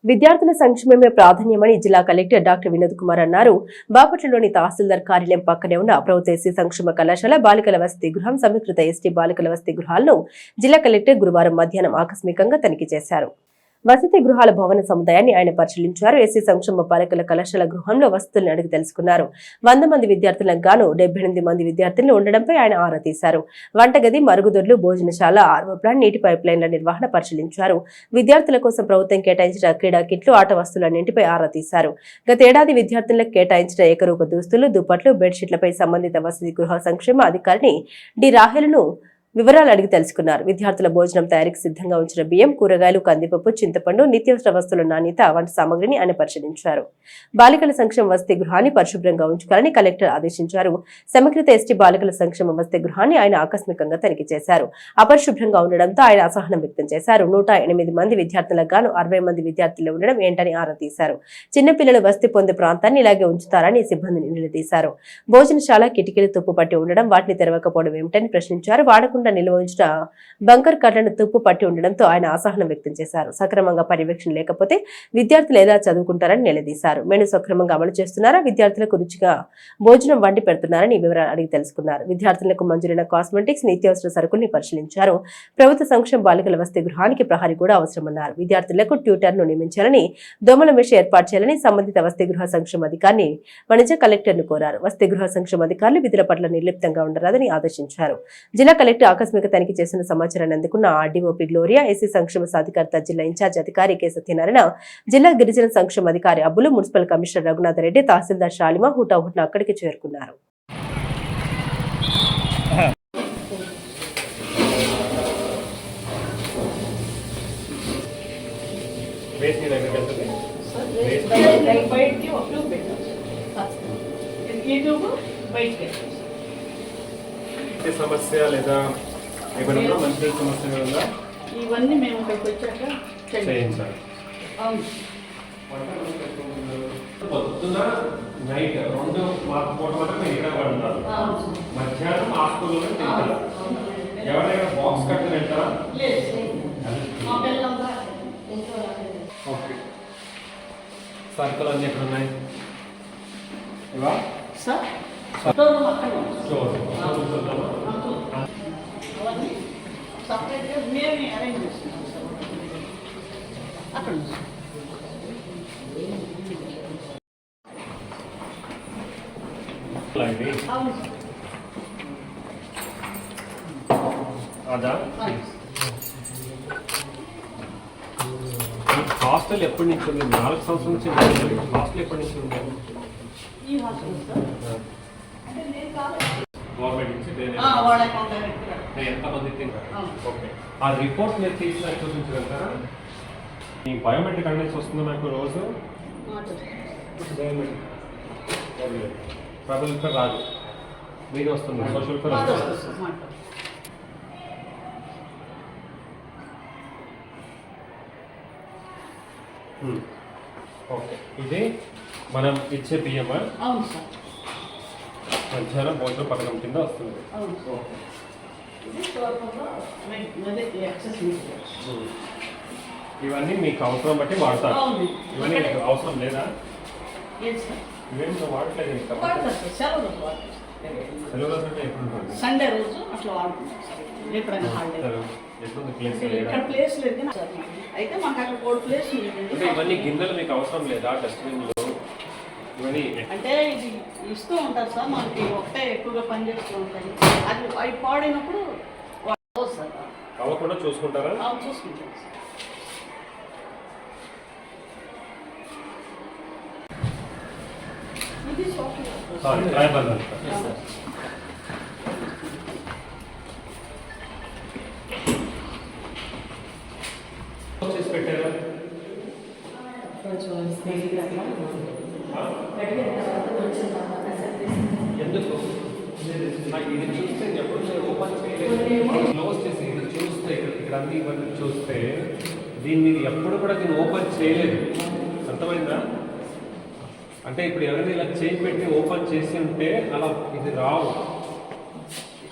విద్యార్థుల సంక్షేమమే ప్రాధాన్యమని జిల్లా కలెక్టర్ డాక్టర్ వినోద్ కుమార్ అన్నారు. బాపట్లలోని తహసీల్దార్ కార్యాలయం పక్కనే ఉన్న ప్రభుత్వ ఎస్సీ సంక్షేమ కళాశాల బాలికల వసతి గృహం సమీకృత ఎస్టీ బాలికల వసతి గృహాలను జిల్లా కలెక్టర్ గురువారం మధ్యాహ్నం ఆకస్మికంగా తనిఖీ చేశారు. వసతి గృహాల భవన సముదాయాన్ని ఆయన పరిశీలించారు. ఎస్సీ సంక్షేమ బాలికల కళాశాల గృహంలో వసతులను అడిగి తెలుసుకున్నారు. 100 మంది విద్యార్థులకు గాను 78 మంది విద్యార్థులు ఉండడంపై ఆయన ఆరా తీశారు. వంటగది, మరుగుదొడ్లు, భోజనశాల, ఆర్వో ప్లాంట్, నీటి పైప్ లైన్ల నిర్వహణ పరిశీలించారు. విద్యార్థుల కోసం ప్రభుత్వం కేటాయించిన క్రీడా కిట్లు, ఆట వస్తువులన్నింటిపై ఆరా తీశారు. గతేడాది విద్యార్థులకు కేటాయించిన ఏకరూప దుస్తులు, దుప్పట్లు, బెడ్షీట్లపై సంబంధిత వసతి గృహ సంక్షేమ అధికారిని డి రాహెల్ను వివరాలు అడిగి తెలుసుకున్నారు. విద్యార్థుల భోజనం తయారీకి సిద్ధంగా ఉంచిన బియ్యం, కూరగాయలు, కందిపప్పు, చింతపండు, నిత్యావసర వస్తువుల నాణ్యత వంటి సామగ్రిని ఆయన పరిశీలించారు. బాలికల సంక్షేమ వసతి గృహాన్ని పరిశుభ్రంగా ఉంచుకోవాలని కలెక్టర్ ఆదేశించారు. సమీకృత ఎస్టీ బాలికల సంక్షేమ వసతి గృహాన్ని ఆయన ఆకస్మికంగా తనిఖీ చేశారు. అపరిశుభ్రంగా ఉండడంతో ఆయన అసహనం వ్యక్తం చేశారు. 108 మంది విద్యార్థులకు గాను 60 మంది విద్యార్థులు ఉండడం ఏంటని ఆరా తీశారు. చిన్నపిల్లలు వసతి పొందే ప్రాంతాన్ని ఇలాగే ఉంచుతారని సిబ్బందిని నిలదీశారు. భోజనశాల కిటికీలు తుప్పు పట్టి ఉండడం, వాటిని తెరవకపోవడం ఏమిటని ప్రశ్నించారు. వాడకుండా నిల్వ ఉంచిన బంకర్ కర్లను తుప్పు పట్టి ఉండడంతో ఆయన అసహనం వ్యక్తం చేశారు. సక్రమంగా పర్యవేక్షణ లేకపోతే విద్యార్థులు ఎలా చదువుకుంటారని నిలదీశారు. మెను సక్రమంగా అమలు చేస్తున్నారా, విద్యార్థులకు రుచిగా భోజనం వండి పెడుతున్నారని వివరాలు అడిగి తెలుసుకున్నారు. విద్యార్థులకు మంజూరైన కాస్మెటిక్స్, నిత్యావసర సరుకుల్ని పరిశీలించారు. ప్రభుత్వ సంక్షేమ బాలికల వసతి గృహానికి ప్రహరీ కూడా అవసరమన్నారు. విద్యార్థులకు ట్యూటర్ను నియమించాలని, దోమల మెష్ ఏర్పాటు చేయాలని సంబంధిత వసతి గృహ సంక్షేమ అధికారిని వాణిజ్య కలెక్టర్ను కోరారు. వసతి గృహ సంక్షేమ అధికారులు విధుల పట్ల నిర్లిప్తంగా ఉండరాదని ఆదేశించారు. జిల్లా కలెక్టర్ ఆకస్మిక తనిఖీ చేసిన సమాచారాన్ని అందుకున్న ఆర్డీఓపీ గ్లోరియా, ఎస్సీ సంక్షేమ సాధికారత జిల్లా ఇన్ఛార్జ్ అధికారి కె సత్యనారాయణ, జిల్లా గిరిజన సంక్షేమ అధికారి అబ్బులు, మున్సిపల్ కమిషనర్ రఘునాథ్ రెడ్డి, తహసీల్దార్ షాలిమా హుటాహుటిన అక్కడికి చేరుకున్నారు. సమస్య లేదా ఏమైనా మంచి సమస్య ఉందా? ఇవన్నీ మేము ఇక్కడికి వచ్చాక చేయించాలి. పొద్దున నైట్ 2 పూట వరకు ఇక్కడ పడుతున్నారు. మధ్యాహ్నం ఆ స్కూల్లో తింటారు. ఎవరైనా బాక్స్ కట్టి తింటారా? ఓకే. సర్కిల్ అన్నీ ఎక్కడ ఉన్నాయి? ఇవా సార్ సపరేట్గా మేమే అరేంజ్ చేస్తున్నాం సార్. అక్కడ అదా హాస్టల్ ఎప్పటి నుంచి ఉంది? 4 సంవత్సరాల నుంచి హాస్టల్ ఎప్పటి నుంచి ఉంది? ఈ హాస్టల్ సార్ గవర్నమెంట్ నుంచి ఎంతమంది తింటారు? ఓకే. ఆ రిపోర్ట్ మీరు తీసిన చూపించగలుగుతారా? ఈ బయోమెట్రిక్ అనేది వస్తుంది నాకు రోజు. బయోమెట్రిక్ ట్రబుల్ ఫర్ రాదు, మీకు వస్తుంది. Social for okay. ఇది మనం ఇచ్చే బియ్యమా? అవును సార్. మధ్యాహ్నం భోజన పథకం కింద వస్తుంది. ఇవన్నీ మీకు అవసరం బట్టి వాడతారు. ఇవన్నీ మీకు అవసరం లేదా? ఇవేమి వాడట్లేదు. సెలవు అంటే ఎప్పుడు? సండే రోజు అట్లా వాడుతున్నాం సార్. ఎప్పుడైనా హాలిడే ఇక్కడ ప్లేస్ లేదు అయితే మాకు అక్కడ 4 ప్లేస్ అంటే ఇవన్నీ గిన్నెలు మీకు అవసరం లేదా? డస్ట్బిన్లు ఇవన్నీ అంటే ఇది ఇస్తూ ఉంటారు సార్. మనకి ఒకటే ఎక్కువగా పనిచేస్తూ ఉంటాయి. అది అవి పాడైనప్పుడు సార్ అవ్వకుండా చూసుకుంటారా? చూసుకుంటాం సార్. ఇది చేసి పెట్టారా? ఎందుకు ఇది చూస్తే ఎప్పుడు ఓపెన్ చేయలేదు. క్లోజ్ చేసి ఇది చూస్తే ఇక్కడ అన్ని ఇవన్నీ చూస్తే దీన్ని ఎప్పుడు కూడా దీన్ని ఓపెన్ చేయలేదు. అర్థమైందా? అంటే ఇప్పుడు ఎవరైనా ఇలా చేయి పెట్టి ఓపెన్ చేసి ఉంటే అలా ఇది రావు.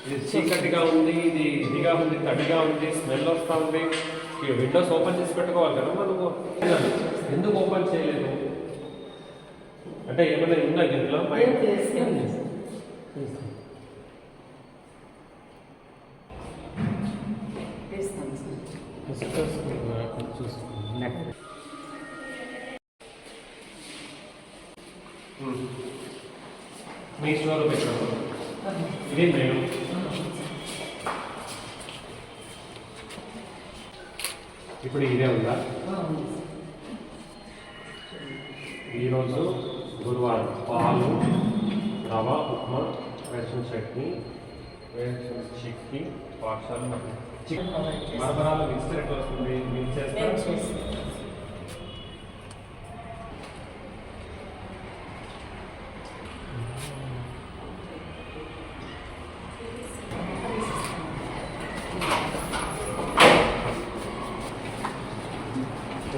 ఇది చీకటిగా ఉంది, ఇది ఇదిగా ఉంది, తడిగా ఉంది, స్మెల్ వస్తూ ఉంది. విండోస్ ఓపెన్ చేసి పెట్టుకోవాలి కదా మనము. ఎందుకు ఓపెన్ చేయలేదు అంటే ఏమైనా ఉందా దీంట్లో మీ స్టోర్లో పెట్టాము ఇది మేము ఇప్పుడు ఇదే ఉందా ఈరోజు గురువారం పాలు రవ ఉప్మా రేషన్ చట్నీ రేషన్ చిక్కీ పాఠశాల మరమరాలు మిక్సర్ ఎట్లా వస్తుంది మిక్స్ చేస్తే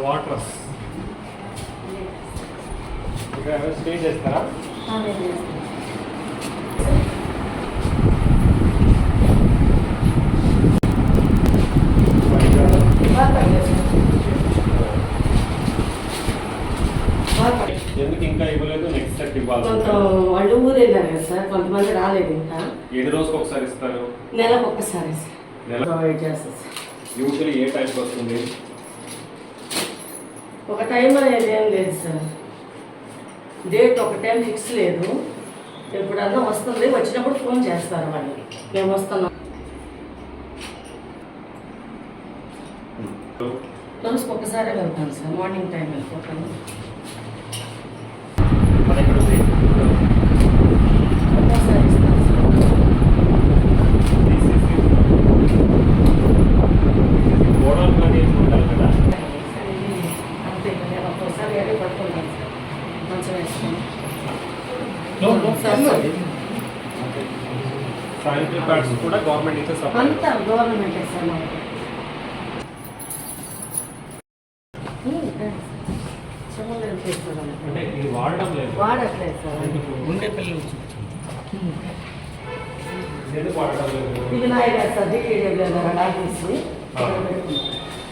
వాటర్ ఇక్కడ స్టే చేస్తారా ఎందుకు ఇంకా ఇవ్వలేదు నెక్స్ట్ సెట్ ఇవ్వాలి వాళ్ళు ఊరేళ్ళారు కదా సార్ కొంతమంది రాలేదు ఇంకా ఎన్ని రోజుకి ఒకసారి ఇస్తారు నెలకు ఒక్కసారి నెల ప్రొవైడ్ చేస్తారు సార్ యూజువల్లీ ఏ టైంకి వస్తుంది ఒక టైం అనేది ఏం లేదు సార్ డేట్ ఒక టైం ఫిక్స్ లేదు ఎప్పుడన్నా వస్తుంది వచ్చినప్పుడు ఫోన్ చేస్తారు వాళ్ళకి మేము వస్తున్నాం రోజుకి ఒక్కసారి వెళ్తాను సార్ మార్నింగ్ టైం వెళ్ళిపోతాను ఒక్కోసారి ఇస్తాను సార్ గోడలు కానీ ఉండాలి కదా అంతే నేను ఒక్కోసారి ఎక్కడ పడుకుంటాను సార్ మంచం వేసుకొని శానిటరీ ప్యాడ్స్ కూడా గవర్నమెంట్ ఇచ్చే సప్లై అంతా గవర్నమెంటే సార్ మాకు అంటే ఇది వాడడం లేదు వాడట్లేదు సార్ ఉండే పిల్లలు ఎందుకు వాడడం లేదు ఇది నాయ గారు సార్ డిటీడబ్ల్యూ గారు ఆఫీస్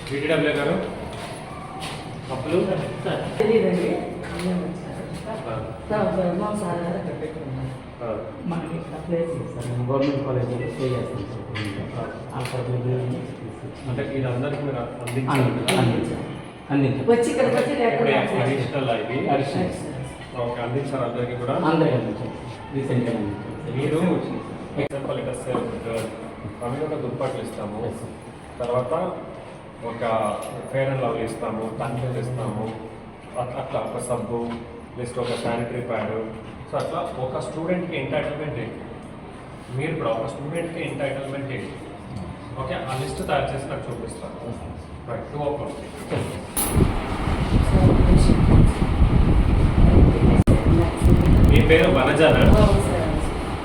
వీటీడబ్ల్యూ గారు అప్పులు తెలియదండి మా సార్ గారు మనకి ప్లేస్ గవర్నమెంట్ కాలేజీలో స్టే చేస్తాం సార్ అంటే ఇది అందరికీ మీరు అందించాలి అందించాం వచ్చి ఇక్కడికి వచ్చి ఇప్పుడు లేకుండా అడిషనల్ ఇది ఓకే అందించారు అందరికీ కూడా అందరికీ అందించాం రీసెంట్గా అందించాం మీరు ఎగ్జాంపుల్ ఇక అవి ఒక దుప్పట్లు ఇస్తాము తర్వాత ఒక ఫేర్ అండ్ లవ్లీ ఇస్తాము టంక్లెట్ ఇస్తాము అట్లా ఒక సబ్బు నెక్స్ట్ ఒక శానిటరీ ప్యాడ్ సో అట్లా ఒక స్టూడెంట్కి ఎంటైటిల్మెంట్ ఏంటి మీరు కూడా ఒక స్టూడెంట్కి ఎంటైటిల్మెంట్ ఏంటి ఓకే ఆ లిస్ట్ తయారు చేసి నాకు చూపిస్తాను రైట్ 2 o'clock మీ పేరు వనజానా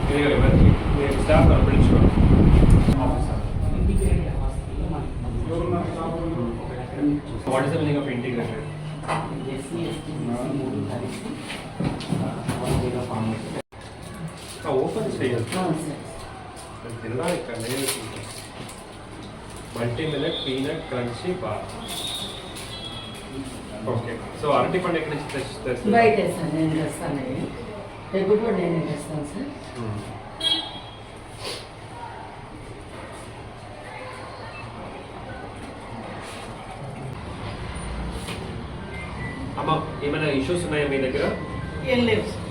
మీరు స్టాఫ్ పిలుచుకోండి officer what is the meaning of integrated open చేయాలి తినడానికి ఇక్కడ నేను multi millet peanut crunchy bar okay so అరటి పండు ఎక్కడి నుంచి తెస్తారు బయట సార్ నేను తెస్తాను ఎప్పుడు కూడా నేనే తెస్తాను సార్ అమ్మ ఏమైనా ఇష్యూస్ ఉన్నాయా మీ దగ్గర ఏం లేవు సార్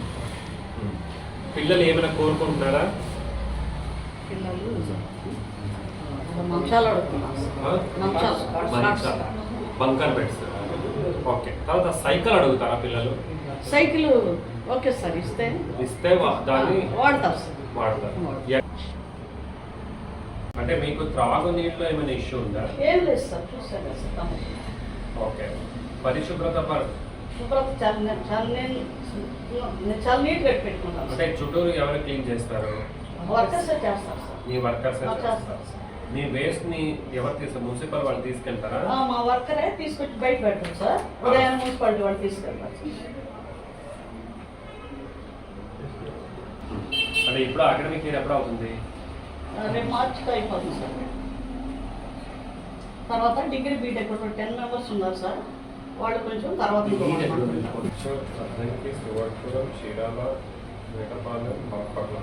పిల్లలు ఏమైనా కోరుకుంటున్నారా పిల్లలు మంచాలు అడుగుతున్నాం మంచాలు బంకర్ బెడ్స్ ఓకే తర్వాత సైకిల్ అడుగుతారా పిల్లలు సైకిల్ ఓకే సార్ ఇస్తే దాన్ని వాడతాం సార్ వాడతారు అంటే మీకు త్రాగునీటిలో ఏమైనా ఇష్యూ ఉందా ఏం లేదు సార్ చూస్తాను సార్ ఓకే పరిశుభ్రత శుభ్రత చాలా నీట్గా పెట్టుకుంటాం అంటే చుట్టూరు ఎవరు క్లీన్ చేస్తారు వర్కర్స్ చేస్తారు సార్ మీ వర్కర్స్ చేస్తారు సార్ మీ వేస్ట్ ని ఎవరు తీస్తారు మున్సిపల్ వాళ్ళు తీసుకెళ్తారా మా వర్కరే తీసుకొచ్చి బయట పెడతాం సార్ ఉదయం మున్సిపాలిటీ వాళ్ళు తీసుకెళ్తారు అంటే ఇప్పుడు అకాడమిక్ ఇయర్ ఎప్పుడు అవుతుంది రేపు మార్చికి అయిపోతుంది సార్ తర్వాత డిగ్రీ బీటెక్ 10 మెంబర్స్ ఉన్నారు సార్ వాళ్ళు కొంచెం తర్వాత ఇంకో వాళ్ళు మాట్లాడతారు. అద్దంకి శ్రీవర్పురం చీరాల వేటపాలెం బాపట్ల